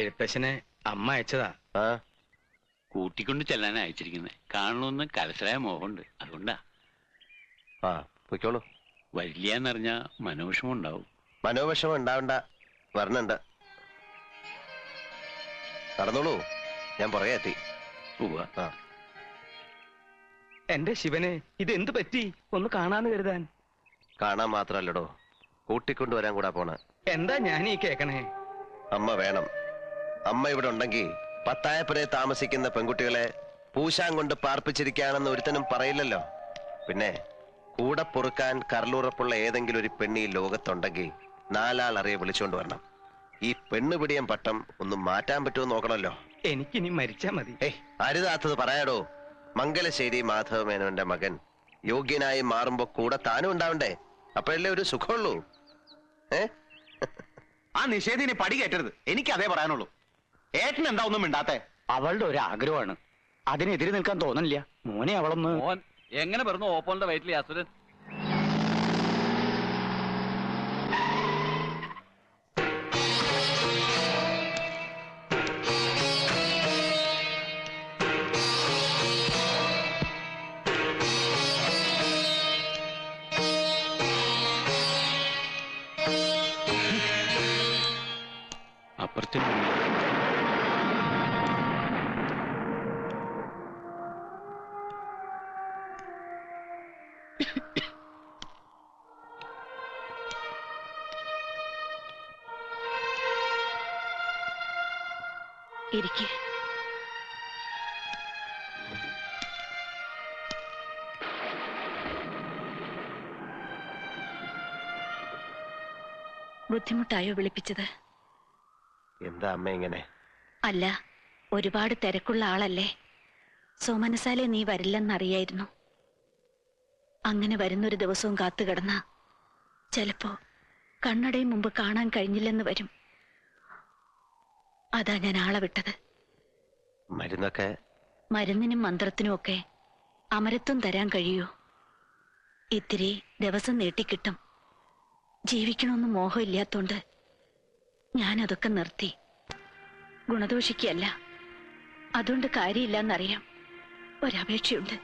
എഴുത്തച്ഛനെ അമ്മ അയച്ചതാ. കൂട്ടിക്കൊണ്ട് ചെല്ലാനാ അയച്ചിരിക്കുന്നത്. കാണണമെന്ന് കലശലായ മോഹമുണ്ട്, അതുകൊണ്ടാ. പൊയ്ക്കോളൂ. വരില്ലാന്നറിഞ്ഞ മനോവിഷമം ഉണ്ടാവും. മനോവിഷമം ഉണ്ടാവണ്ട, വരണുണ്ട്. നടന്നോളൂ, ഞാൻ പുറകെ എത്തി. എന്റെ ശിവനെ, ഇതെന്ത് പറ്റി? ഒന്ന് കാണാന്ന് കരുതാൻ. കാണാൻ മാത്രല്ലടോ, കൂട്ടിക്കൊണ്ടുവരാൻ കൂടാ പോണ. എന്താ ഞാൻ ഈ കേക്കണേ? അമ്മ വേണം. അമ്മ ഇവിടെ ഉണ്ടെങ്കിൽ പത്തായപ്പുരെ താമസിക്കുന്ന പെൺകുട്ടികളെ പൂശാൻ കൊണ്ട് പാർപ്പിച്ചിരിക്കുകയാണെന്ന് ഒരുത്തനും പറയില്ലല്ലോ. പിന്നെ കൂടെ പൊറുക്കാൻ കരളുറപ്പുള്ള ഏതെങ്കിലും ഒരു പെണ്ണി ലോകത്തുണ്ടെങ്കിൽ നാലാൾ അറിയെ വിളിച്ചുകൊണ്ട് വരണം. ഈ പെണ്ണുപിടിയൻ പട്ടം ഒന്ന് മാറ്റാൻ പറ്റുമോ നോക്കണല്ലോ. എനിക്കിനി മരിച്ചാ മതി. അരുതാത്തത് പറയാടോ. മംഗലശ്ശേരി മാധവമേനോന്റെ മകൻ യോഗ്യനായി മാറുമ്പോ കൂടെ താനും ഉണ്ടാവണ്ടേ? അപ്പോഴല്ലേ ഒരു സുഖമുള്ളൂ. ആ നിഷേധിനെ പടി കയറ്റരുത്, എനിക്ക് അതേ പറയാനുള്ളൂ. ഏട്ടൻ എന്താ ഒന്നും മിണ്ടാത്തെ? അവളുടെ ഒരു ആഗ്രഹമാണ്, അതിനെതിരെ നിൽക്കാൻ തോന്നില്ല. മോനെ അവളൊന്ന്. മോൻ എങ്ങനെ പറഞ്ഞു ഓപ്പോളിന്റെ വയറ്റിൽ അസുരൻ? അപ്പുറത്തെ ഇരിക്കെ. ബുദ്ധിമുട്ടായോ വിളിപ്പിച്ചത്? എന്താ അമ്മ ഇങ്ങനെ? അല്ല, ഒരുപാട് തിരക്കുള്ള ആളല്ലേ. സോമനസാലെ നീ വരില്ലെന്നറിയായിരുന്നു. അങ്ങനെ വരുന്നൊരു ദിവസവും കാത്തുകിടന്ന ചിലപ്പോ കണ്ണടയും മുമ്പ് കാണാൻ കഴിഞ്ഞില്ലെന്ന് വരും. അതാ ഞാൻ ആളെ വിട്ടത്. മരുന്നൊക്കെ? മരുന്നിനും മന്ത്രത്തിനും ഒക്കെ അമരത്വം തരാൻ കഴിയൂ. ഇത്തിരി ദിവസം നീട്ടിക്കിട്ടും. ജീവിക്കണമെന്ന് മോഹമില്ലാത്തോണ്ട് ഞാനതൊക്കെ നിർത്തി. ഗുണദോഷിക്കല്ല, അതുകൊണ്ട് കാര്യമില്ലെന്നറിയാം. ഒരപേക്ഷയുണ്ട്.